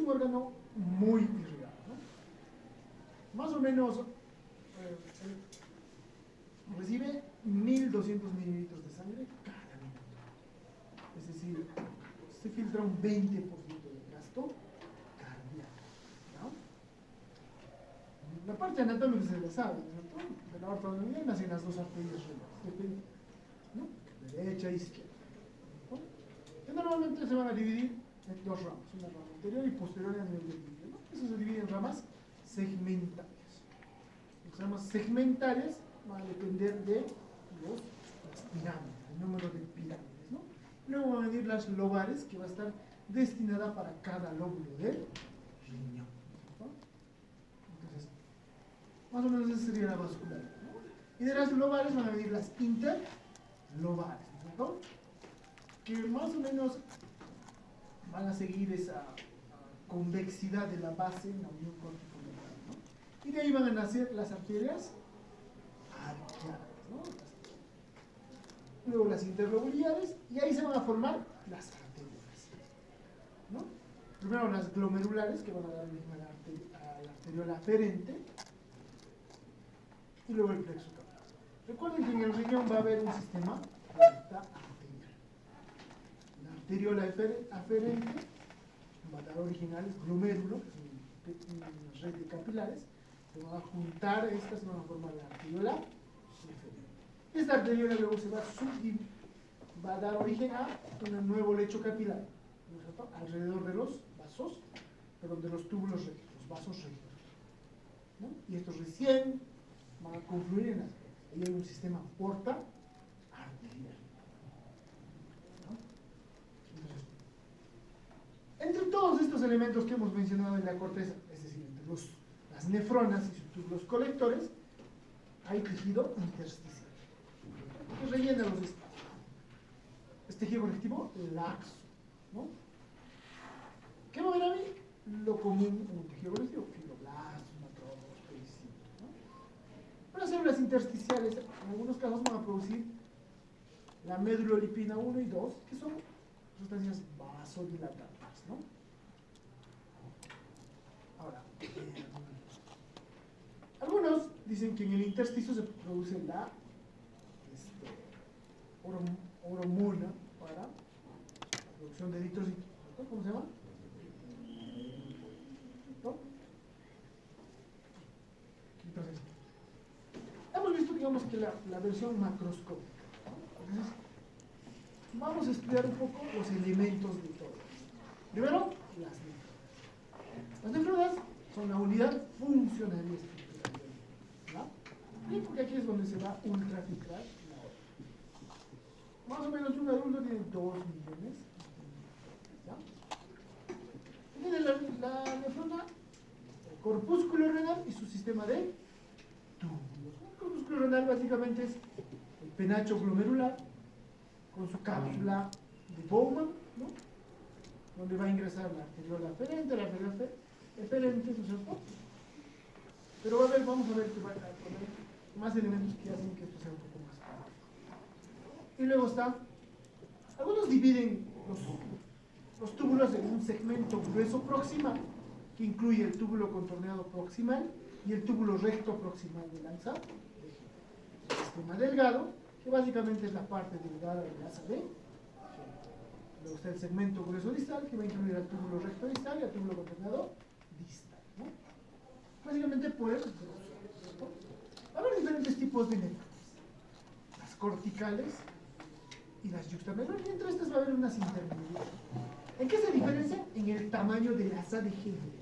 un órgano muy irrigado, ¿no? Más o menos recibe 1200 mililitros de sangre cada minuto. Es decir, se filtra un 20% del gasto cardíaco, ¿no? La parte anatómica se la sabe, ¿no? De la aorta abdominal nacen las dos arterias renales, depende, ¿no? Derecha e izquierda, ¿no? Que normalmente se van a dividir en dos ramas, una rama anterior y posterior a nivel del vídeo, ¿no? Eso se divide en ramas segmentarias. Las ramas segmentarias van a depender de las pirámides, el número de pirámides, ¿no? Luego van a venir las lobares, que va a estar destinada para cada lóbulo del riñón, ¿no? Entonces, más o menos esa sería la vascular, ¿no? Y de las lobares van a venir las interlobares, ¿no? Que más o menos van a seguir esa convexidad de la base en la unión corticomedular, ¿no? Y de ahí van a nacer las arterias arqueadas, ¿no? Luego las interlobulares, y ahí se van a formar las arteriolas, ¿no? Primero las glomerulares, que van a dar origen a la arteriola aferente, y luego el plexo capilar. Recuerden que en el riñón va a haber un sistema de recta arterial. La arteriola aferente va a dar origen al glomérulo, que es una red de capilares. Se van a juntar estas, se van a formar la arteriola aferente. Esta arteriola luego se va a subdividir, va a dar origen a un nuevo lecho capilar, ¿no es cierto?, alrededor de los vasos, perdón, de los túbulos rectos, los vasos rectos, ¿no? Y estos recién van a confluir en las venas. Ahí hay un sistema porta arterial, ¿no? Entonces, entre todos estos elementos que hemos mencionado en la corteza, es decir, entre las nefronas y sus túbulos colectores, hay tejido intersticial que rellena los espacios. Este tejido conectivo laxo, ¿no? ¿Qué va a ver a mí? Lo común en un tejido conectivo: fibroblastos, macrófagos, pericitos, ¿no? Pero las células intersticiales en algunos casos van a producir la medulolipina 1 y 2, que son sustancias vasodilatadas, ¿no? Ahora, algunos dicen que en el intersticio se produce la hormona para la producción de eritrocitos, ¿no? ¿Cómo se llama? ¿No? Entonces, hemos visto, digamos, que la versión macroscópica, ¿no? Entonces, vamos a estudiar un poco los elementos de todo esto. Primero, las nefronas. Las nefronas son la unidad funcional y estructural, ¿no? Y porque aquí es donde se va a ultrafiltrar la orina. Más o menos un adulto tiene 2 millones, ¿ya? Tiene la nefrona, el corpúsculo renal y su sistema de túbulos. El corpúsculo renal básicamente es el penacho glomerular con su cápsula de Bowman, ¿no? Donde va a ingresar la arteriola aferente, la arteriola eferente, ¿no es cierto? Pero vamos a ver que va a poner más elementos que hacen que esto sea un poco más claro. Y luego está, algunos dividen los túbulos en un segmento grueso proximal, que incluye el túbulo contorneado proximal y el túbulo recto proximal de lanza, el sistema delgado, que básicamente es la parte delgada de la asa B. Luego está el segmento grueso distal, que va a incluir al túbulo recto distal y al túbulo contorneado distal, ¿no? Básicamente por el grosor, ¿no? Va a haber diferentes tipos de nefronas: las corticales y las yuxtamembranas, y entre estas va a haber unas intermedias. ¿En qué se diferencian? En el tamaño del asa de Henle.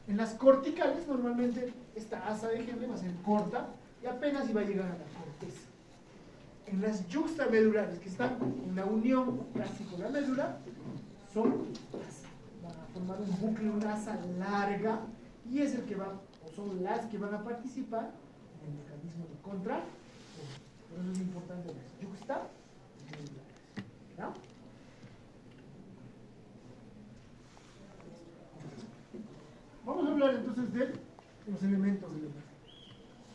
En las corticales, normalmente esta asa de Henle va a ser corta y apenas iba a llegar a la corteza. En las yuxtamedulares, que están en la unión casi con la médula, van a formar un bucle, una asa larga, y es el que va, o son las que van a participar en el mecanismo de contracción. Por eso es importante las yuxtamedulares, ¿no? Vamos a hablar entonces de los elementos del hemograma.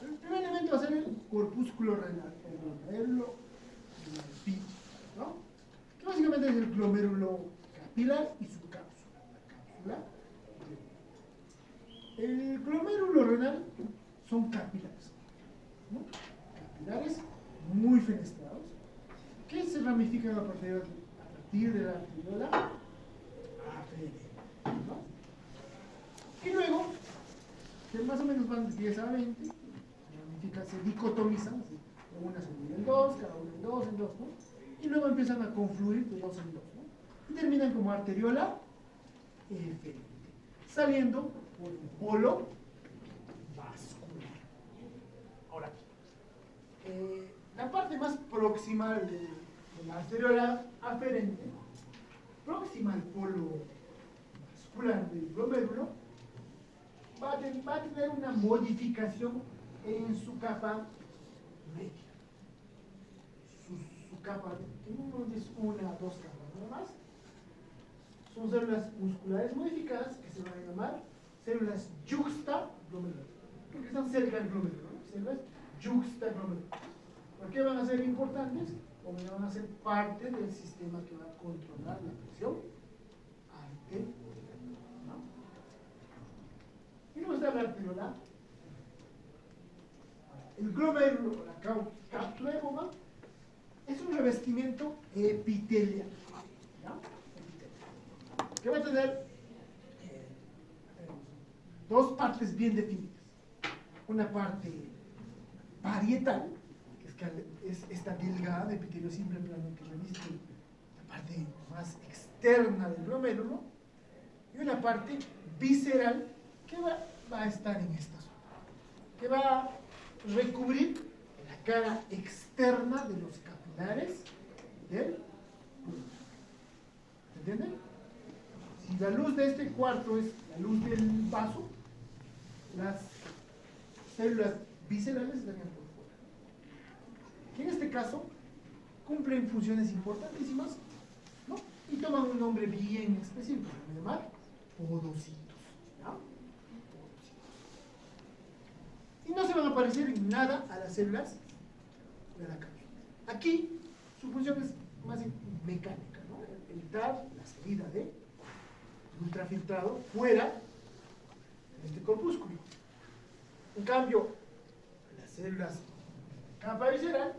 El primer elemento va a ser el corpúsculo renal, el glomérulo pit, ¿no? Que básicamente es el glomérulo capilar y su cápsula. La cápsula El glomérulo renal son capilares, ¿no? Capilares muy fenestrados, que se ramifican a partir de la arteriola aferente, ¿no? Y luego, que más o menos van de 10 a 20, se ramifican, se dicotomizan, así, una se divide en dos, cada una en dos, ¿no? Y luego empiezan a confluir de dos en dos, ¿no? Y terminan como arteriola eferente, saliendo por el polo vascular. Ahora, la parte más proximal de la arteriola aferente, próxima al polo vascular del glomérulo, va a tener una modificación en su capa media. Su capa, no es una o dos capas, nada más. Son células musculares modificadas que se van a llamar células yuxtaglomerulares, porque están cerca del glomérulo, ¿no? Células yuxtaglomerulares. ¿Por qué van a ser importantes? Porque van a ser parte del sistema que va a controlar la presión arterial, ¿no? Y luego está la arteriola. El glomérulo, la cápsula de Bowman, es un revestimiento epitelial, ¿ya? Que va a tener dos partes bien definidas. Una parte parietal, que es esta delgada de epitelio simple plano que reviste la parte más externa del glomérulo, y una parte visceral que va a estar en esta zona, que va a recubrir la cara externa de los capilares del glomérulo. ¿Entienden? Si la luz de este cuarto es la luz del vaso, las células viscerales estarían por fuera. Que en este caso cumplen funciones importantísimas, ¿no? Y toman un nombre bien específico, se llama podocitos, ¿no? Y no se van a parecer en nada a las células de la cápsula. Aquí su función es más mecánica, ¿no? Evitar la salida de ultrafiltrado fuera de este corpúsculo. En cambio, las células de capa visceral,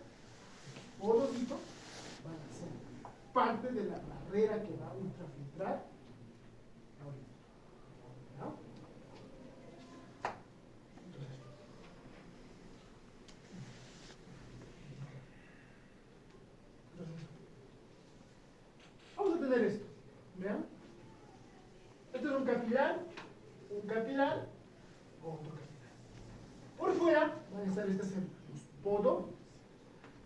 podocitos, van a ser parte de la barrera que va a ultrafiltrar la orina, ¿no? Vamos a tener esto, ¿vean? Este es un capilar, otro capilar. Por fuera van a estar estas células, los podos.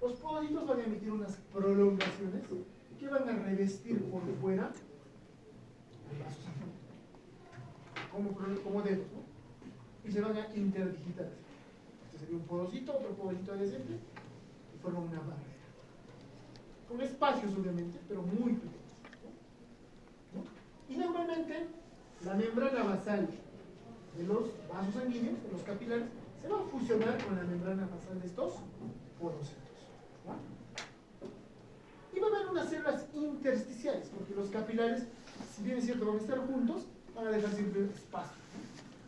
Los podocitos van a emitir unas prolongaciones que van a revestir por fuera el vaso sanguíneo, como dedos, ¿no? Y se van a interdigitar. Este sería un podocito, otro podocito adyacente, y forman una barrera. Con espacios, obviamente, pero muy pequeños, ¿no? Y normalmente la membrana basal de los vasos sanguíneos, de los capilares, se va a fusionar con la membrana basal de estos podocitos, ¿no? Y va a haber unas células intersticiales, porque los capilares, si bien es cierto, van a estar juntos, van a dejar siempre espacio,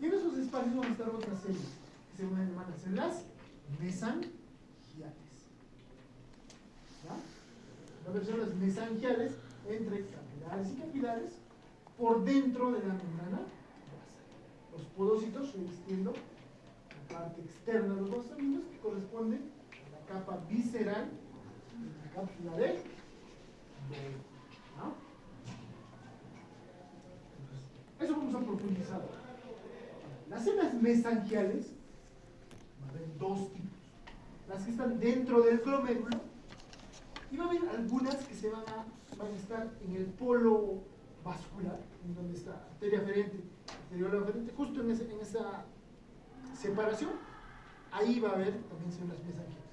¿no? Y en esos espacios van a estar otras células, que se llaman las células mesangiales, ¿ya? Va a haber células mesangiales entre capilares y capilares por dentro de la membrana basal. Los podocitos revistiendo la parte externa de los vasos sanguíneos que corresponde a la capa visceral de la cápsula de Bowman, ¿no? Eso vamos a profundizar. Las células mesangiales va a haber dos tipos. Las que están dentro del glomérulo, y va a haber algunas que van a estar en el polo vascular, en donde está arteria aferente, arteriola aferente, justo en esa separación. Ahí va a haber también células mesangiales,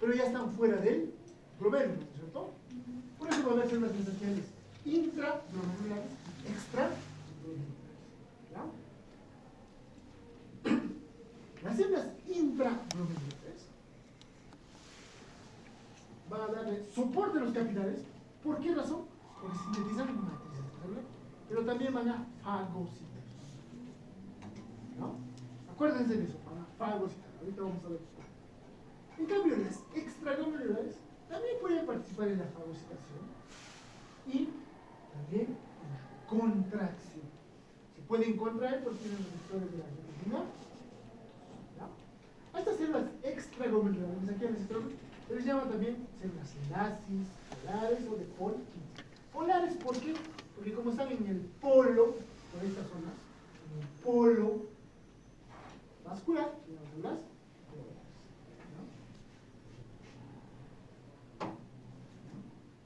pero ya están fuera del glomérulo, ¿no es cierto? Por eso va a haber células mesangiales intraglomerulares y extraglomerulares, ¿ya? Las células intraglomerulares van a darle soporte a los capilares. ¿Por qué razón? Porque sintetizan matrices, ¿verdad? Pero también van a fagocitar, ¿no? Acuérdense de eso, para fagocitar. Ahorita vamos a ver. En cambio, las extraglomerulares también pueden participar en la fagocitación y también en la contracción. Se pueden contraer porque tienen receptores de la angiotensina. A estas células extraglomerulares, aquí a las se les llama también células lasis, polares o de Purkinje. Polares, ¿por qué? Porque como están en el polo, por esta zona, en el polo vascular, tenemos células polares.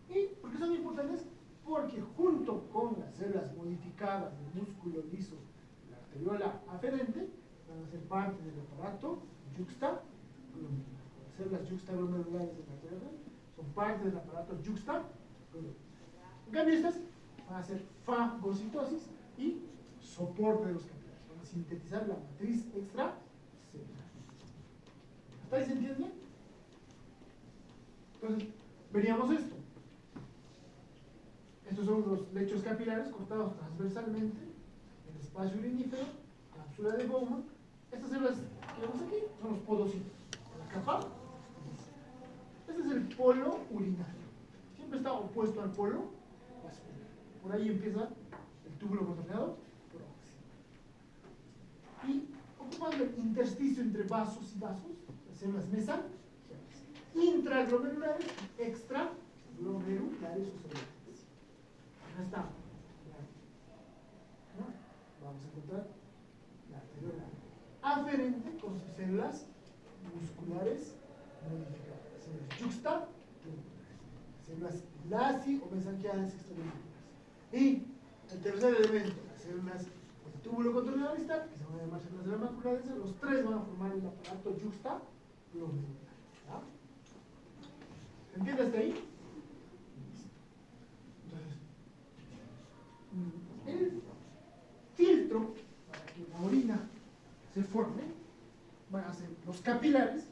¿No? ¿Y por qué son importantes? Porque junto con las células modificadas del músculo liso de la arteriola aferente, van a ser parte del aparato yuxtaglomerular. Las células yuxtaglomerulares de la arteriola son parte del aparato yuxtaglomerular. En cambio, estas van a hacer fagocitosis y soporte de los capilares. Van a sintetizar la matriz extracelular. ¿Hasta ahí se entiende? Entonces, veríamos esto. Estos son los lechos capilares cortados transversalmente, el espacio urinífero, cápsula de Bowman. Estas células que vemos aquí son los podocitos. La capa. Este es el polo urinario. Siempre está opuesto al polo vascular. Por ahí empieza el túbulo contorneado próximo. Y ocupando el intersticio entre vasos y vasos, las células mesas, intraglomerulares, extraglomerulares o celulares. Acá está. ¿No? Vamos a encontrar la arteriola aferente con sus células musculares modificadas. Células yuxtaglomerulares, células lasi o mesanquiales extraglomerulares. Y el tercer elemento, las células del túbulo contorneado distal, que se van a llamar células de la mácula densa, los tres van a formar el aparato yuxtaglomerular. ¿Se entiende hasta ahí? Entonces, el filtro para que la orina se forme van a ser los capilares,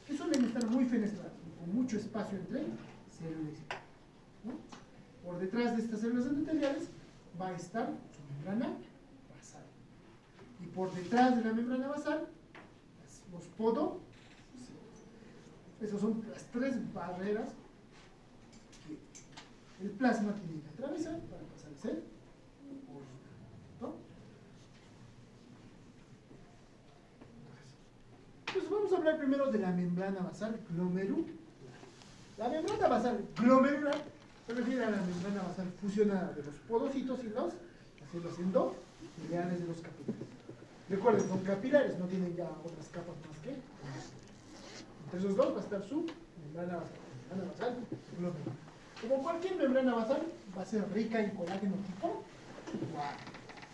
que suelen estar muy fenestrados, con mucho espacio entre células. ¿No? Por detrás de estas células endoteliales va a estar su membrana basal. Y por detrás de la membrana basal, los podo. Esas son las tres barreras que el plasma tiene que atravesar para pasar a ser orina. ¿No? Entonces vamos a hablar primero de la membrana basal glomerular. La membrana basal glomerular se refiere a la membrana basal fusionada de los podocitos y las células endoteliales de los capilares. Recuerden, son capilares, no tienen ya otras capas más que entre esos dos va a estar su membrana basal glomerular. Como cualquier membrana basal, va a ser rica en colágeno tipo 4,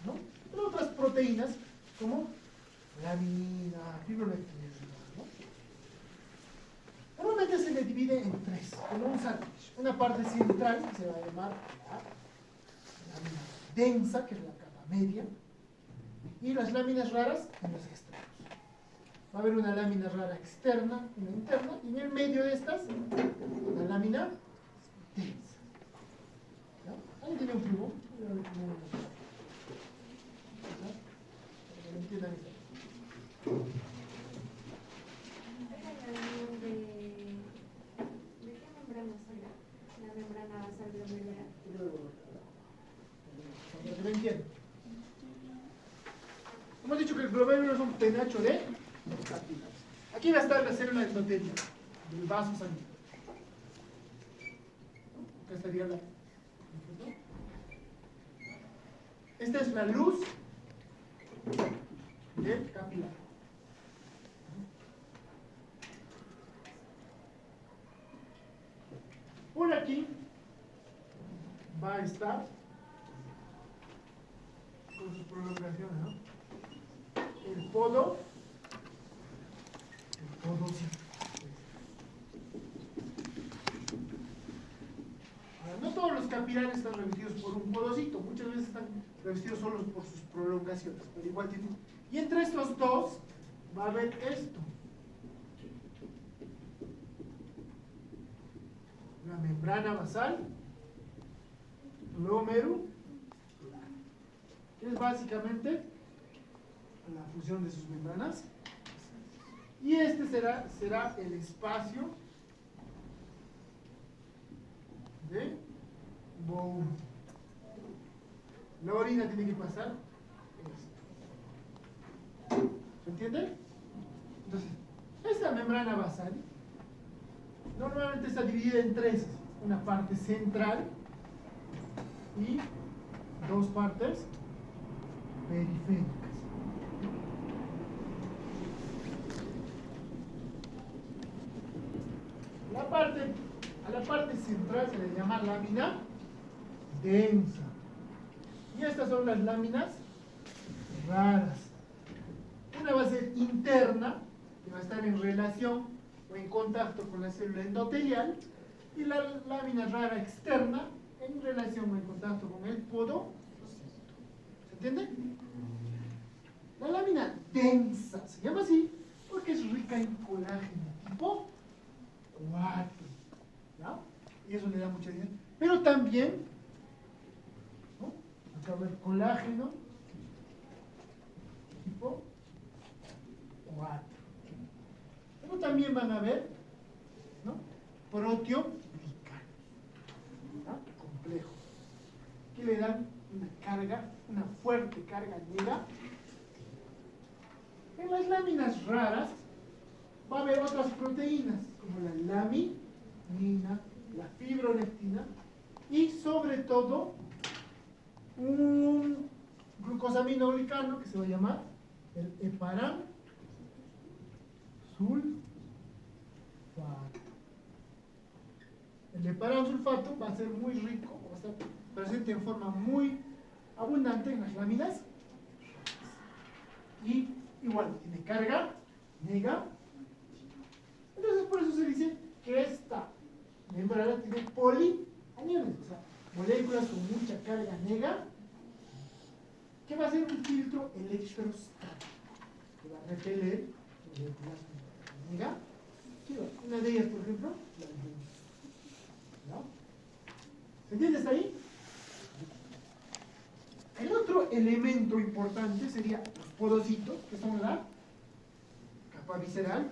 ¿no? Pero otras proteínas como laminina, fibronectina, ¿no? Normalmente se le divide en tres, como un sándwich. Una parte central, que se va a llamar la lámina densa, que es la capa media, y las láminas raras en los extremos. Va a haber una lámina rara externa, una interna, y en el medio de estas, una lámina densa. ¿Ya? Ahí tiene un primo. Para que lo entiendan esto. ¿De qué membrana sale la membrana basal glomerular? Para que lo entiendan. Hemos dicho que el glomérulo es un penacho de capilares. Aquí va a estar la célula endotélica del vaso sanguíneo. Acá estaría la. Esta es la luz del capilar. Por aquí va a estar con sus prolongaciones, ¿no? El podocito. Ahora, no todos los capilares están revestidos por un podocito, muchas veces están revestidos solo por sus prolongaciones, pero igual tienen. Y entre estos dos va a haber esto. La membrana basal glomerular. Es básicamente la fusión de sus membranas. Y este será el espacio de Bowman. La orina tiene que pasar esto. ¿Se entiende? Entonces, esta membrana basal normalmente está dividida en tres: una parte central y dos partes periféricas. A la parte central se le llama lámina densa. Y estas son las láminas raras. Una va a ser interna, que va a estar en relación o en contacto con la célula endotelial, y la lámina rara externa en relación o en contacto con el podocito. ¿Se entiende? La lámina densa se llama así porque es rica en colágeno tipo 4. ¿Ya? Y eso le da mucha idea. Pero también, ¿no? Acá va el colágeno tipo 4. Pero también van a ver, ¿no? Proteoglicano, ¿no? Complejo, que le dan una carga, una fuerte carga negativa. En las láminas raras va a haber otras proteínas, como la laminina, la fibronectina y sobre todo un glucosaminoglicano que se va a llamar el heparan sulfato. El heparan sulfato va a ser muy rico, va a estar presente en forma muy abundante en las láminas y igual tiene carga negativa. Entonces por eso se dice que esta membrana tiene polianiones, o sea, moléculas con mucha carga negativa, que va a ser un filtro electrostático, que va a repeler moléculas negativas. Una de ellas, por ejemplo, la de ¿no? ¿Se entiende hasta ahí? El otro elemento importante sería los podocitos, que son la capa visceral,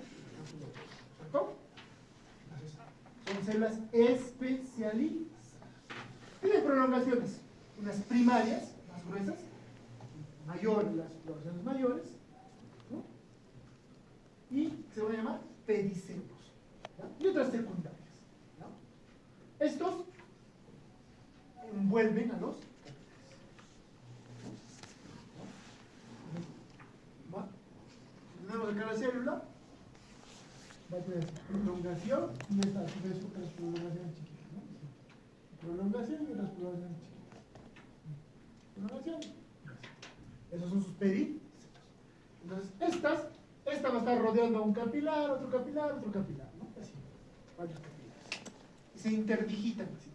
¿cierto? Son células especializadas. Tienen prolongaciones, unas primarias, más gruesas, mayores, las prolongaciones mayores, ¿no? Y se van a llamar pedicelos, ¿no? Y otras secundarias, ¿no? Estos envuelven a los tenemos acá la célula, va a tener prolongación y estas otras prolongaciones chiquitas, ¿no? Prolongación y otras prolongaciones chiquitas. Prolongación. Esos son sus pedicelos. Entonces, esta va a estar rodeando a un capilar, otro capilar, otro capilar, ¿no? Así, varios capilares. Y se interdigitan así,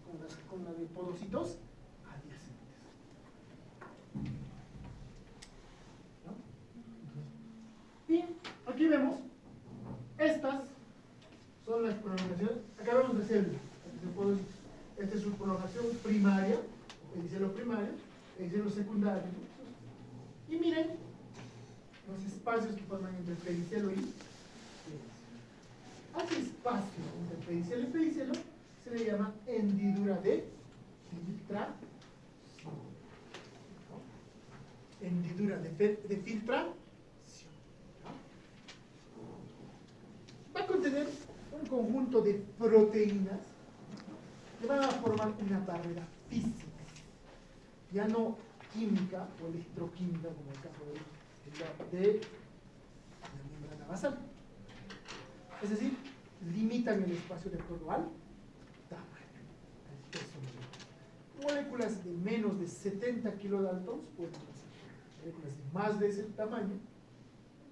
con la de podocitos adyacentes. ¿No? Y aquí vemos, estas son las prolongaciones. Acá vemos la célula. Esta es su prolongación primaria, pedicelo primario, pedicelo secundario. Y miren los espacios que forman entre el pedicelo y pedicelo. A ese espacio entre pedicelo y pedicelo se le llama hendidura de filtración. ¿No? Hendidura de filtración. Va a contener un conjunto de proteínas que van a formar una barrera física, ya no química o electroquímica como el caso de la membrana basal. Es decir, limitan el espacio de acuerdo al tamaño, al peso. Moléculas de menos de 70 kilodaltons pueden atravesar. Moléculas de más de ese tamaño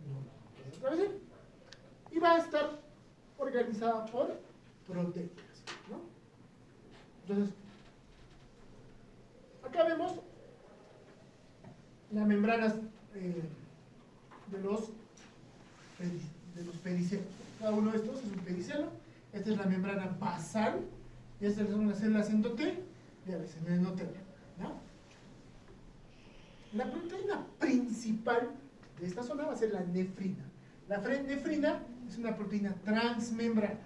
no pueden atravesar. Y va a estar organizada por proteínas, ¿no? Entonces, acá vemos las membranas de los pedicelos. Cada uno de estos es un pedicelo. Esta es la membrana basal y estas son las células endoteliales, en el endotelio, ¿no? La proteína principal de esta zona va a ser la nefrina. La nefrina es una proteína transmembrana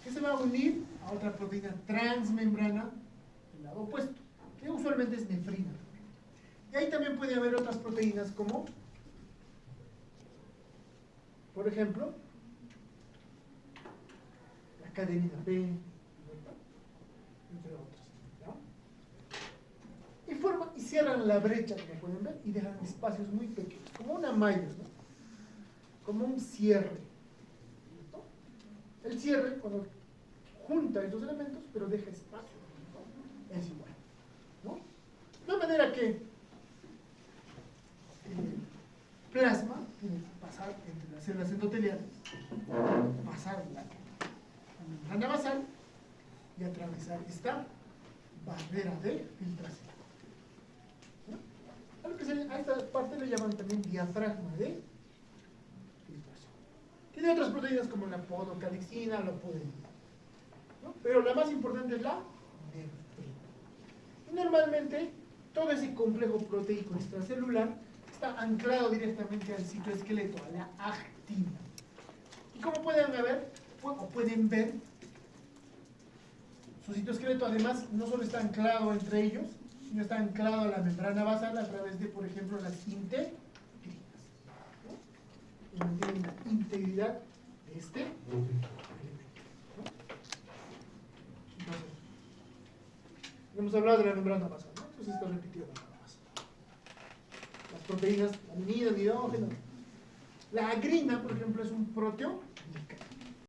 que se va a unir a otra proteína transmembrana del lado opuesto, que usualmente es nefrina. Y ahí también puede haber otras proteínas como, por ejemplo, la cadenina B, entre otras. ¿No? Y cierran la brecha, como pueden ver, y dejan espacios muy pequeños, como una malla, ¿no? Como un cierre. ¿No? El cierre, cuando junta estos elementos, pero deja espacio, ¿no? Es igual. ¿No? De manera que el plasma tiene que pasar entre las células endoteliales, pasar la membrana basal y atravesar esta barrera de filtración. ¿No? A esta parte le llaman también diafragma de filtración. Tiene otras proteínas como la podocalixina, la podenina, ¿no? Pero la más importante es la nefrina. Y normalmente todo ese complejo proteico extracelular está anclado directamente al citoesqueleto, a la actina. Y como pueden ver, su citoesqueleto además no solo está anclado entre ellos, sino está anclado a la membrana basal a través de, por ejemplo, las integrinas, ¿no? Y mantienen la integridad de este elemento, ¿no? Entonces, hemos hablado de la membrana basal, ¿no? Entonces está repetido la membrana basal. Las proteínas, la adenina, nidrógeno. La agrina, por ejemplo, es un próteo